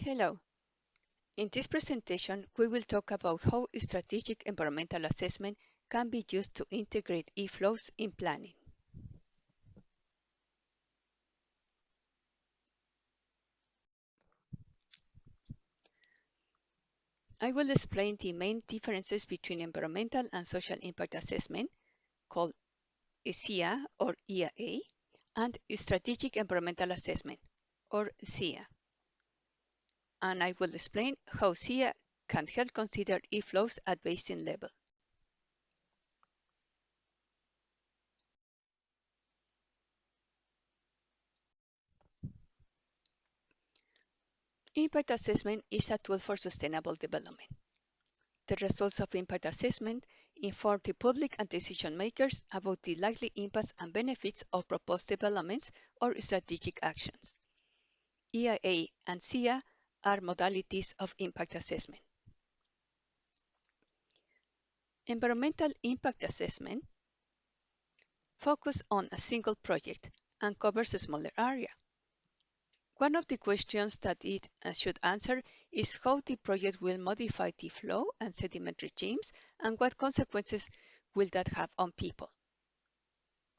Hello. In this presentation, we will talk about how strategic environmental assessment can be used to integrate Eflows in planning. I will explain the main differences between environmental and social impact assessment, called SEA or EIA, and strategic environmental assessment, or SEA. And I will explain how SEA can help consider Eflows at basin level. Impact assessment is a tool for sustainable development. The results of impact assessment inform the public and decision makers about the likely impacts and benefits of proposed developments or strategic actions. EIA and SEA are modalities of impact assessment. Environmental impact assessment focuses on a single project and covers a smaller area. One of the questions that it should answer is how the project will modify the flow and sediment regimes and what consequences will that have on people,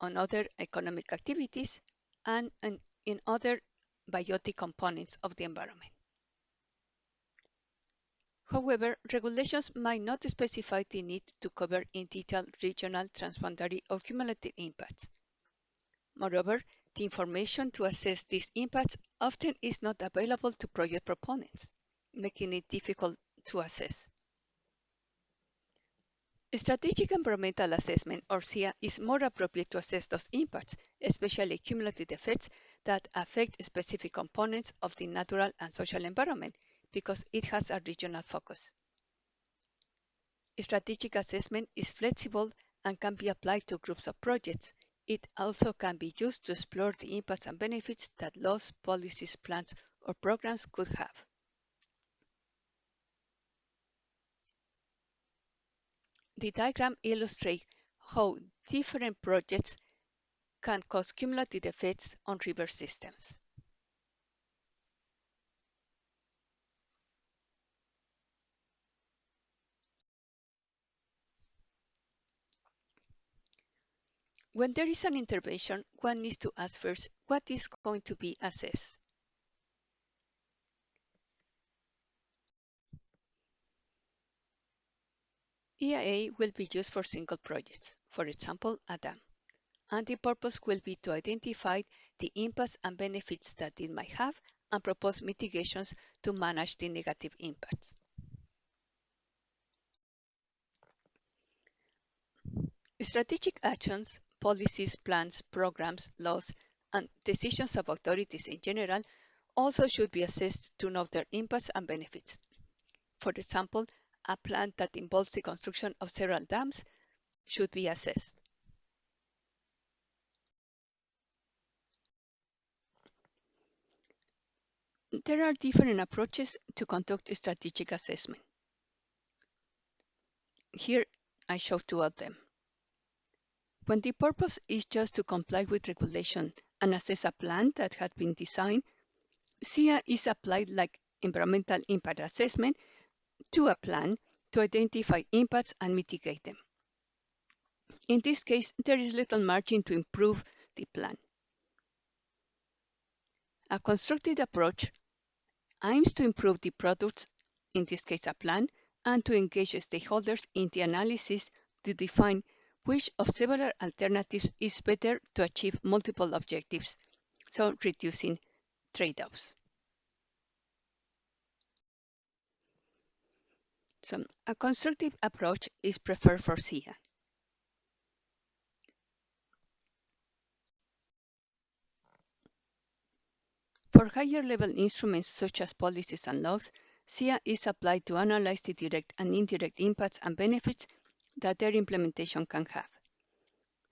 on other economic activities, and in other biotic components of the environment. However, regulations might not specify the need to cover in detail regional, transboundary, or cumulative impacts. Moreover, the information to assess these impacts often is not available to project proponents, making it difficult to assess. Strategic environmental assessment, or SEA, is more appropriate to assess those impacts, especially cumulative effects that affect specific components of the natural and social environment, because it has a regional focus. Strategic assessment is flexible and can be applied to groups of projects. It also can be used to explore the impacts and benefits that laws, policies, plans, or programs could have. The diagram illustrates how different projects can cause cumulative effects on river systems. When there is an intervention, one needs to ask first what is going to be assessed. EIA will be used for single projects, for example, a dam, and the purpose will be to identify the impacts and benefits that it might have and propose mitigations to manage the negative impacts. Strategic actions, policies, plans, programs, laws, and decisions of authorities in general also should be assessed to know their impacts and benefits. For example, a plan that involves the construction of several dams should be assessed. There are different approaches to conduct strategic assessment. Here I show two of them. When the purpose is just to comply with regulation and assess a plan that has been designed, SEA is applied like environmental impact assessment to a plan to identify impacts and mitigate them. In this case, there is little margin to improve the plan. A constructed approach aims to improve the products, in this case a plan, and to engage stakeholders in the analysis to define which of several alternatives is better to achieve multiple objectives, so reducing trade-offs. So a constructive approach is preferred for SEA. For higher level instruments such as policies and laws, SEA is applied to analyze the direct and indirect impacts and benefits that their implementation can have.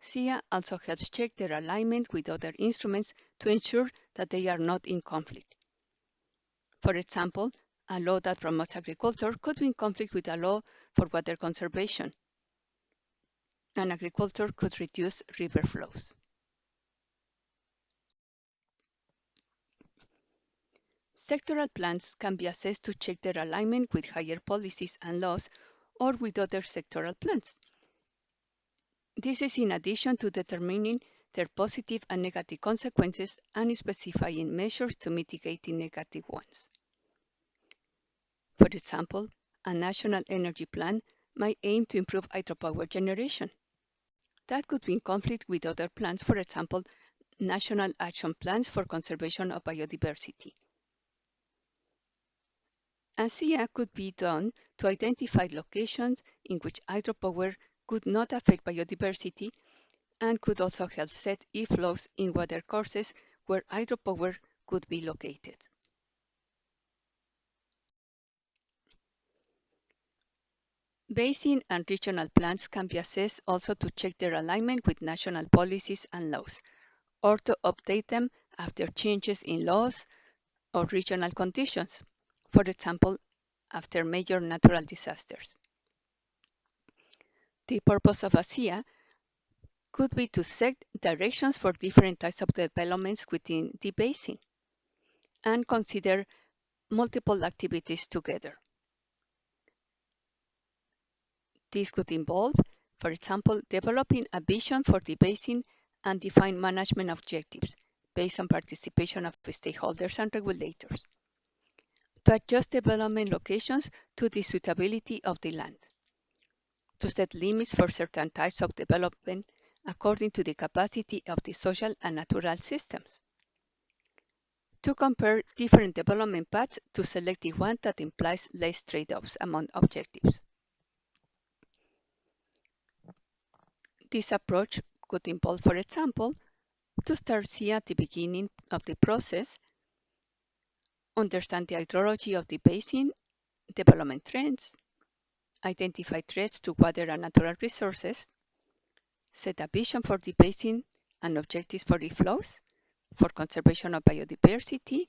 SEA also helps check their alignment with other instruments to ensure that they are not in conflict. For example, a law that promotes agriculture could be in conflict with a law for water conservation, and agriculture could reduce river flows. Sectoral plans can be assessed to check their alignment with higher policies and laws or with other sectoral plans. This is in addition to determining their positive and negative consequences and specifying measures to mitigate the negative ones. For example, a national energy plan might aim to improve hydropower generation. That could be in conflict with other plans, for example, national action plans for conservation of biodiversity. A SIA could be done to identify locations in which hydropower could not affect biodiversity and could also help set Eflows in water courses where hydropower could be located. Basin and regional plans can be assessed also to check their alignment with national policies and laws, or to update them after changes in laws or regional conditions, for example, after major natural disasters. The purpose of a SIA could be to set directions for different types of developments within the basin and consider multiple activities together. This could involve, for example, developing a vision for the basin and define management objectives based on participation of stakeholders and regulators, to adjust development locations to the suitability of the land, to set limits for certain types of development according to the capacity of the social and natural systems, to compare different development paths to select the one that implies less trade-offs among objectives. This approach could involve, for example, to start SIA at the beginning of the process, understand the hydrology of the basin, development trends, identify threats to water and natural resources, set a vision for the basin and objectives for Eflows, for conservation of biodiversity,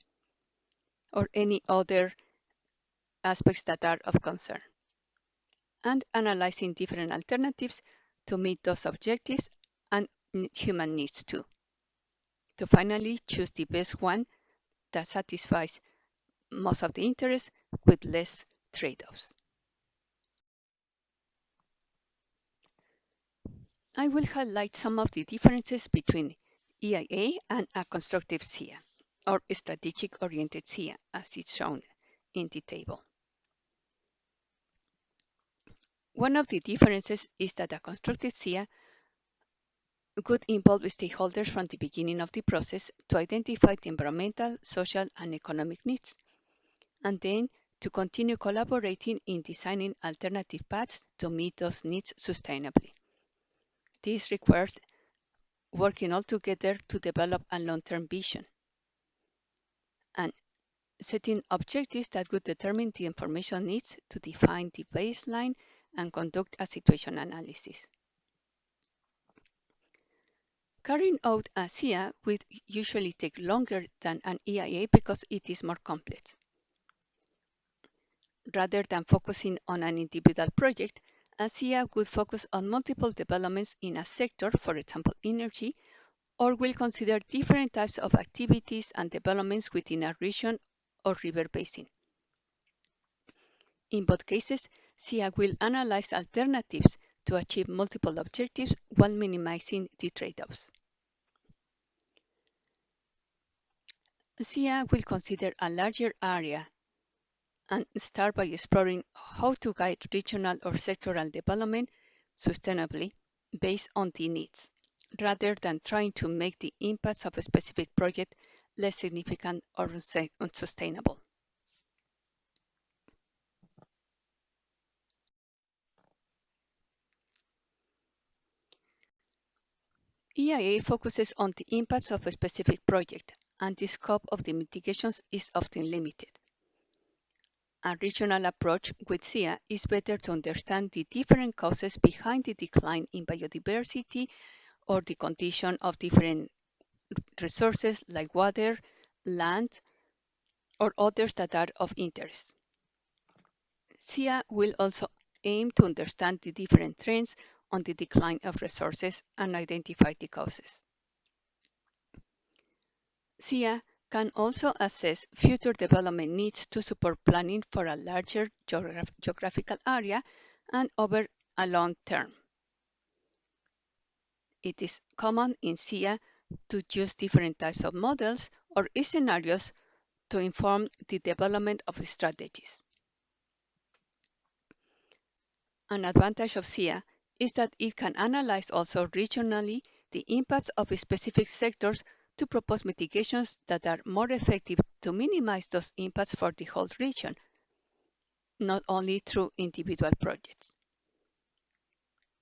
or any other aspects that are of concern, and analyzing different alternatives to meet those objectives and human needs too, to finally choose the best one that satisfies most of the interests with less trade-offs. I will highlight some of the differences between EIA and a constructive SIA, or strategic-oriented SIA, as it's shown in the table. One of the differences is that a constructive SIA could involve stakeholders from the beginning of the process to identify the environmental, social, and economic needs, and then to continue collaborating in designing alternative paths to meet those needs sustainably. This requires working all together to develop a long-term vision and setting objectives that would determine the information needs to define the baseline and conduct a situation analysis. Carrying out a SIA would usually take longer than an EIA because it is more complex. Rather than focusing on an individual project, a SIA would focus on multiple developments in a sector, for example, energy, or will consider different types of activities and developments within a region or river basin. In both cases, SIA will analyze alternatives to achieve multiple objectives while minimizing the trade-offs. SIA will consider a larger area and start by exploring how to guide regional or sectoral development sustainably based on the needs, rather than trying to make the impacts of a specific project less significant or unsustainable. EIA focuses on the impacts of a specific project, and the scope of the mitigations is often limited. A regional approach with SIA is better to understand the different causes behind the decline in biodiversity or the condition of different resources like water, land, or others that are of interest. SIA will also aim to understand the different trends on the decline of resources and identify the causes. SIA can also assess future development needs to support planning for a larger geographical area and over a long term. It is common in SIA to use different types of models or scenarios to inform the development of the strategies. An advantage of SIA is that it can analyze also regionally the impacts of specific sectors to propose mitigations that are more effective to minimize those impacts for the whole region, not only through individual projects.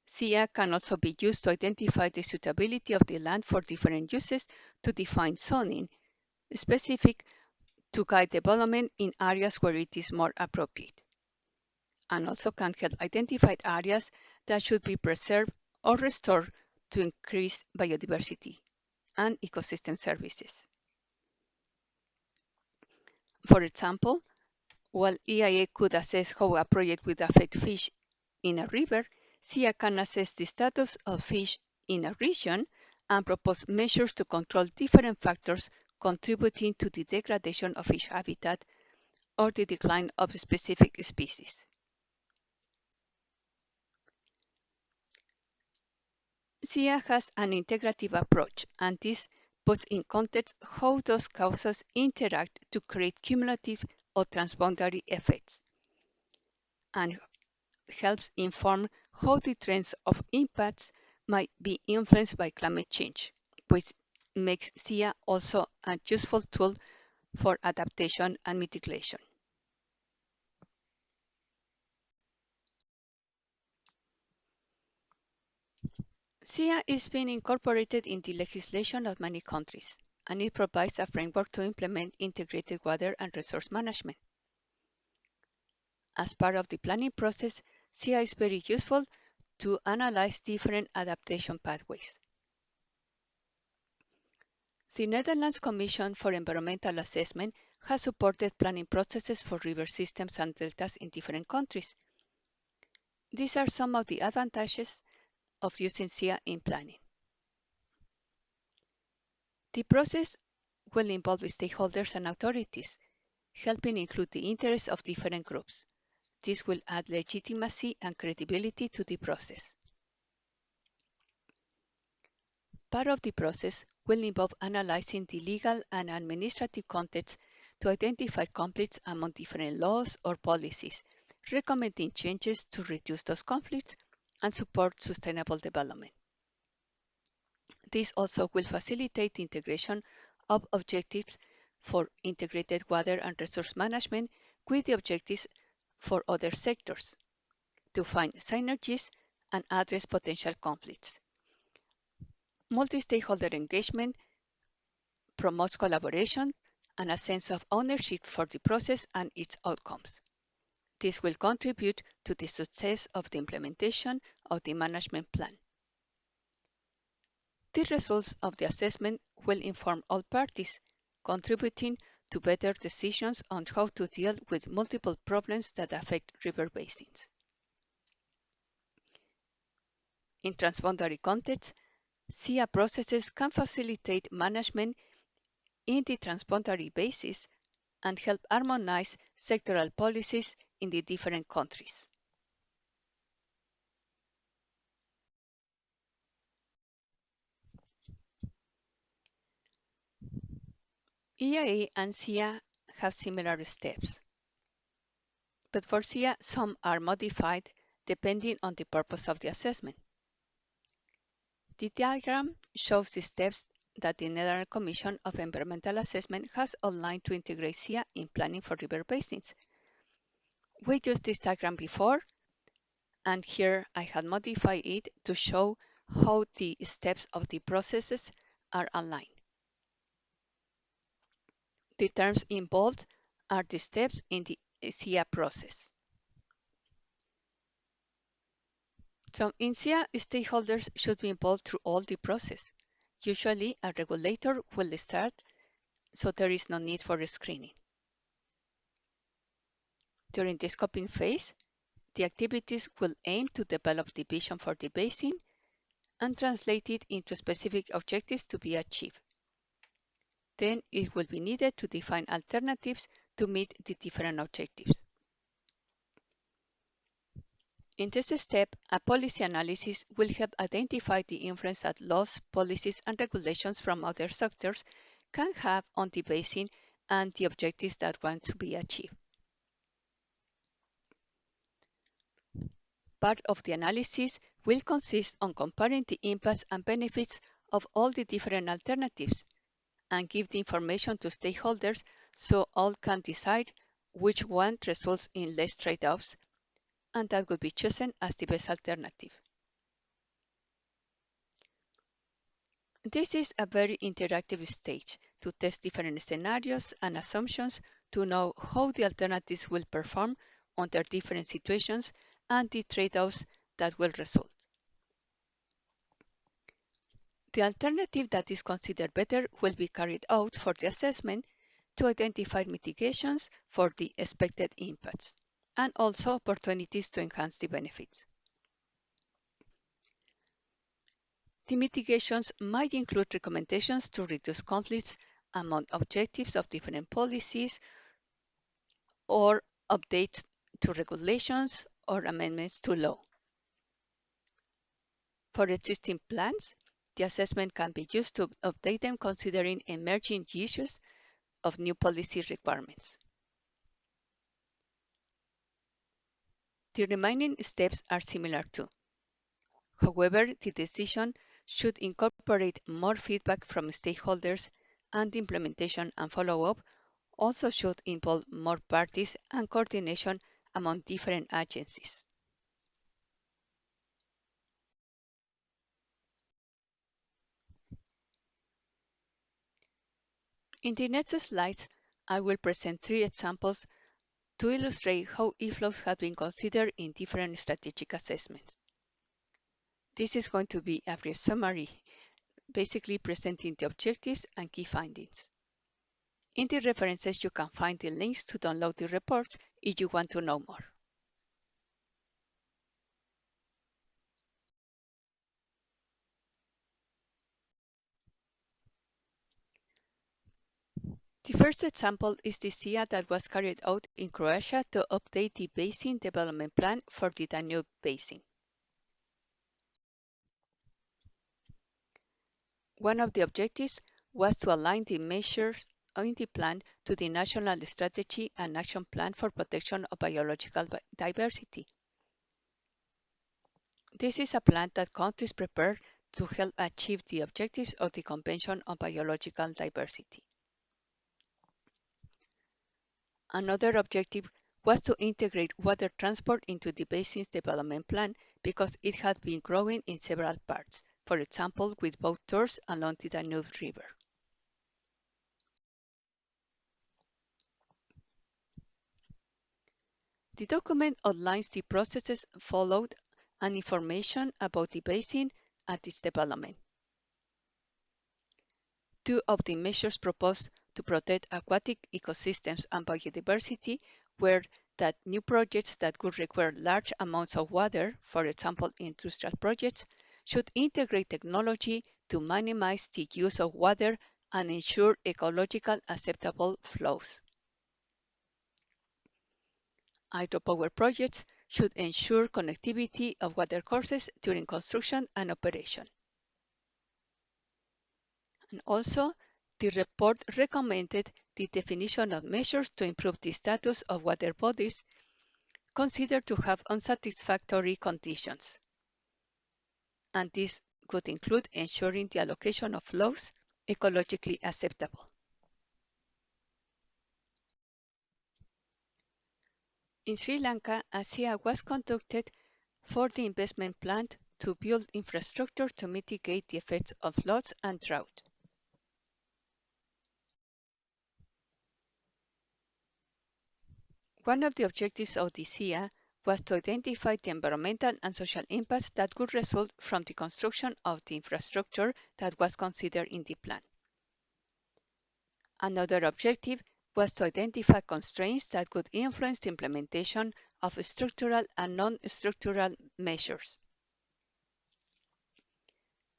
SIA can also be used to identify the suitability of the land for different uses to define zoning, specific to guide development in areas where it is more appropriate, and also can help identify areas that should be preserved or restored to increase biodiversity and ecosystem services. For example, while EIA could assess how a project would affect fish in a river, SIA can assess the status of fish in a region and propose measures to control different factors contributing to the degradation of fish habitat or the decline of specific species. SIA has an integrative approach, and this puts in context how those causes interact to create cumulative or transboundary effects, and helps inform how the trends of impacts might be influenced by climate change, which makes SIA also a useful tool for adaptation and mitigation. SIA is being incorporated in the legislation of many countries, and it provides a framework to implement integrated water and resource management. As part of the planning process, SIA is very useful to analyze different adaptation pathways. The Netherlands Commission for Environmental Assessment has supported planning processes for river systems and deltas in different countries. These are some of the advantages of using SIA in planning. The process will involve stakeholders and authorities, helping include the interests of different groups. This will add legitimacy and credibility to the process. Part of the process will involve analyzing the legal and administrative context to identify conflicts among different laws or policies, recommending changes to reduce those conflicts and support sustainable development. This also will facilitate the integration of objectives for integrated water and resource management with the objectives for other sectors to find synergies and address potential conflicts. Multi-stakeholder engagement promotes collaboration and a sense of ownership for the process and its outcomes. This will contribute to the success of the implementation of the management plan. The results of the assessment will inform all parties, contributing to better decisions on how to deal with multiple problems that affect river basins. In transboundary contexts, SIA processes can facilitate management in the transboundary basis and help harmonize sectoral policies in the different countries. EIA and SIA have similar steps, but for SIA some are modified depending on the purpose of the assessment. The diagram shows the steps that the Netherlands Commission of Environmental Assessment has outlined to integrate SIA in planning for river basins. We used this diagram before, and here I had modified it to show how the steps of the processes are aligned. The terms involved are the steps in the SIA process. So in SIA, stakeholders should be involved through all the process. Usually, a regulator will start, so there is no need for screening. During the scoping phase, the activities will aim to develop the vision for the basin and translate it into specific objectives to be achieved. Then it will be needed to define alternatives to meet the different objectives. In this step, a policy analysis will help identify the influence that laws, policies, and regulations from other sectors can have on the basin and the objectives that want to be achieved. Part of the analysis will consist on comparing the impacts and benefits of all the different alternatives and give the information to stakeholders so all can decide which one results in less trade-offs and that will be chosen as the best alternative. This is a very interactive stage to test different scenarios and assumptions to know how the alternatives will perform under different situations and the trade-offs that will result. The alternative that is considered better will be carried out for the assessment to identify mitigations for the expected impacts and also opportunities to enhance the benefits. The mitigations might include recommendations to reduce conflicts among objectives of different policies or updates to regulations or amendments to law. For existing plans, the assessment can be used to update them considering emerging issues of new policy requirements. The remaining steps are similar too. However, the decision should incorporate more feedback from stakeholders, and the implementation and follow-up also should involve more parties and coordination among different agencies. In the next slides, I will present 3 examples to illustrate how Eflows have been considered in different strategic assessments. This is going to be a brief summary, basically presenting the objectives and key findings. In the references, you can find the links to download the reports if you want to know more. The first example is the SIA that was carried out in Croatia to update the basin development plan for the Danube Basin. One of the objectives was to align the measures in the plan to the National Strategy and Action Plan for Protection of Biological Diversity. This is a plan that countries prepare to help achieve the objectives of the Convention on Biological Diversity. Another objective was to integrate water transport into the basin's development plan because it had been growing in several parts, for example, with boat tours along the Danube River. The document outlines the processes followed and information about the basin and its development. 2 of the measures proposed to protect aquatic ecosystems and biodiversity were that new projects that could require large amounts of water, for example industrial projects, should integrate technology to minimize the use of water and ensure ecological acceptable flows. Hydropower projects should ensure connectivity of watercourses during construction and operation. And also, the report recommended the definition of measures to improve the status of water bodies considered to have unsatisfactory conditions. And this could include ensuring the allocation of flows ecologically acceptable. In Sri Lanka, a SIA was conducted for the investment plan to build infrastructure to mitigate the effects of floods and drought. One of the objectives of the SIA was to identify the environmental and social impacts that could result from the construction of the infrastructure that was considered in the plan. Another objective was to identify constraints that could influence the implementation of structural and non-structural measures.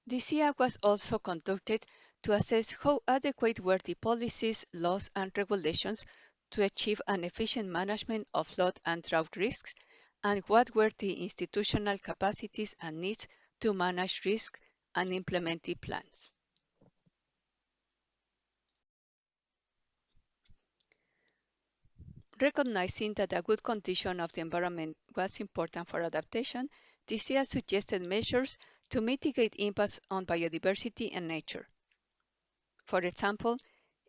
The SIA was also conducted to assess how adequate were the policies, laws, and regulations to achieve an efficient management of flood and drought risks, and what were the institutional capacities and needs to manage risk and implement the plans. Recognizing that a good condition of the environment was important for adaptation, the SEA suggested measures to mitigate impacts on biodiversity and nature. For example,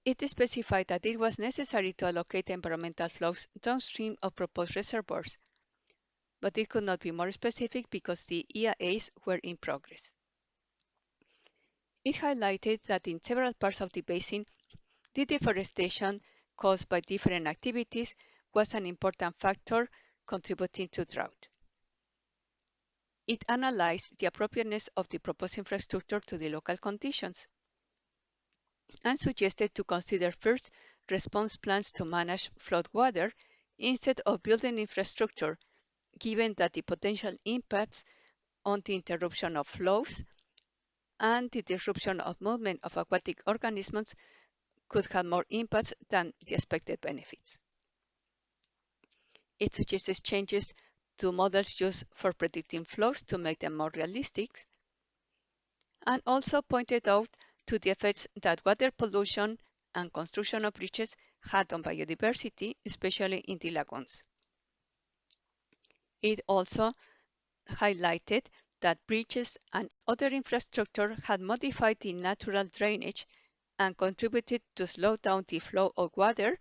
it specified that it was necessary to allocate environmental flows downstream of proposed reservoirs, but it could not be more specific because the EIAs were in progress. It highlighted that in several parts of the basin, the deforestation caused by different activities was an important factor contributing to drought. It analyzed the appropriateness of the proposed infrastructure to the local conditions and suggested to consider first response plans to manage floodwater instead of building infrastructure, given that the potential impacts on the interruption of flows and the disruption of movement of aquatic organisms could have more impacts than the expected benefits. It suggests changes to models used for predicting flows to make them more realistic, and also pointed out to the effects that water pollution and construction of bridges had on biodiversity, especially in the lagoons. It also highlighted that bridges and other infrastructure had modified the natural drainage and contributed to slow down the flow of water,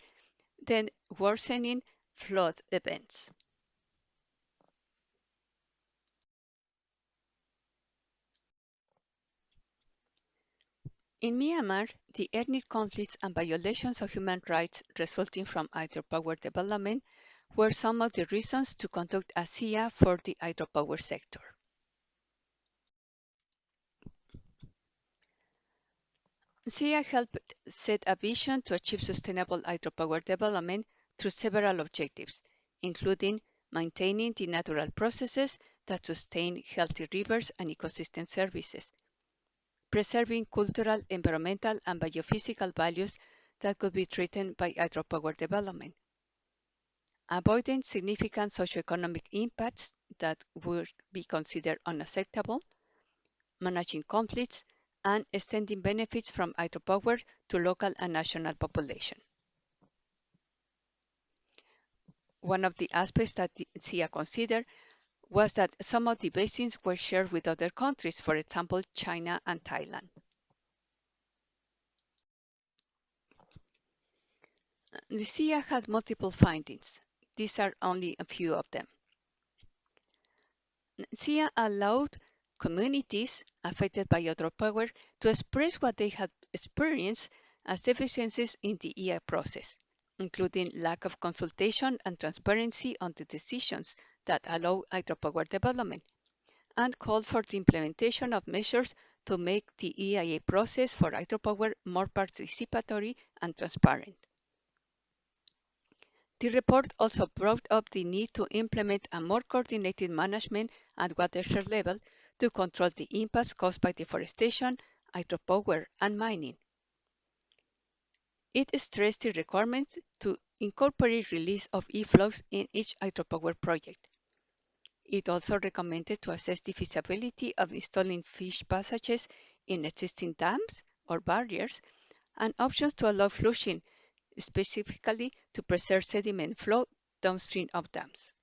then worsening flood events. In Myanmar, the ethnic conflicts and violations of human rights resulting from hydropower development were some of the reasons to conduct a SEA for the hydropower sector. SEA helped set a vision to achieve sustainable hydropower development through several objectives, including maintaining the natural processes that sustain healthy rivers and ecosystem services, preserving cultural, environmental, and biophysical values that could be threatened by hydropower development, avoiding significant socioeconomic impacts that would be considered unacceptable, managing conflicts, and extending benefits from hydropower to local and national population. One of the aspects that the SEA considered was that some of the basins were shared with other countries, for example, China and Thailand. The SEA had multiple findings. These are only a few of them. SEA allowed communities affected by hydropower to express what they had experienced as deficiencies in the EIA process, including lack of consultation and transparency on the decisions that allow hydropower development, and called for the implementation of measures to make the EIA process for hydropower more participatory and transparent. The report also brought up the need to implement a more coordinated management at watershed level to control the impacts caused by deforestation, hydropower, and mining. It stressed the requirements to incorporate release of Eflows in each hydropower project. It also recommended to assess the feasibility of installing fish passages in existing dams or barriers and options to allow flushing, specifically to preserve sediment flow downstream of dams.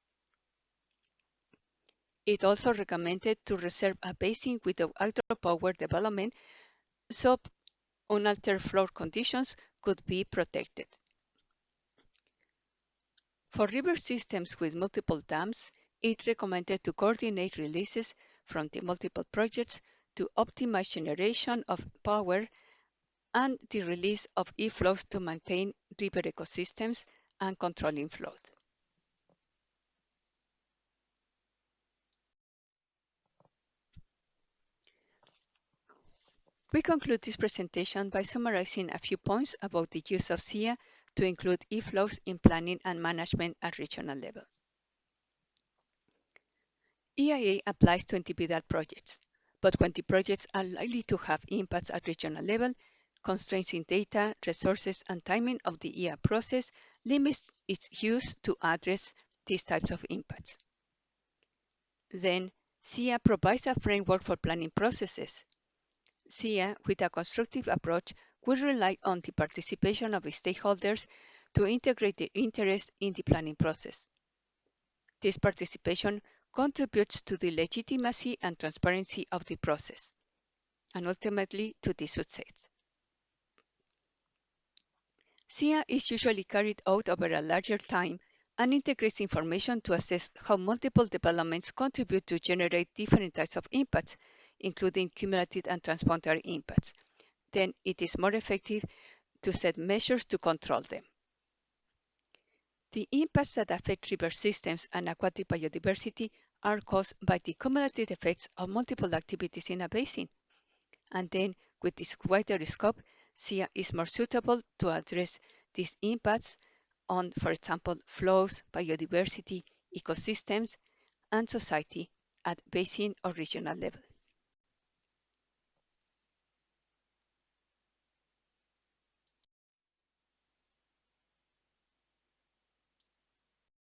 It also recommended to reserve a basin with hydropower development so unaltered flow conditions could be protected. For river systems with multiple dams, it recommended to coordinate releases from the multiple projects to optimize generation of power and the release of Eflows to maintain river ecosystems and controlling flood. We conclude this presentation by summarizing a few points about the use of SEA to include Eflows in planning and management at regional level. EIA applies to individual projects, but when the projects are likely to have impacts at regional level, constraints in data, resources, and timing of the EA process limits its use to address these types of impacts. Then, SIA provides a framework for planning processes. SIA, with a constructive approach, will rely on the participation of stakeholders to integrate their interest in the planning process. This participation contributes to the legitimacy and transparency of the process, and ultimately to the success. SIA is usually carried out over a larger time and integrates information to assess how multiple developments contribute to generate different types of impacts, including cumulative and transboundary impacts. Then it is more effective to set measures to control them. The impacts that affect river systems and aquatic biodiversity are caused by the cumulative effects of multiple activities in a basin. And then, with this wider scope, SIA is more suitable to address these impacts on, for example, flows, biodiversity, ecosystems, and society at basin or regional level.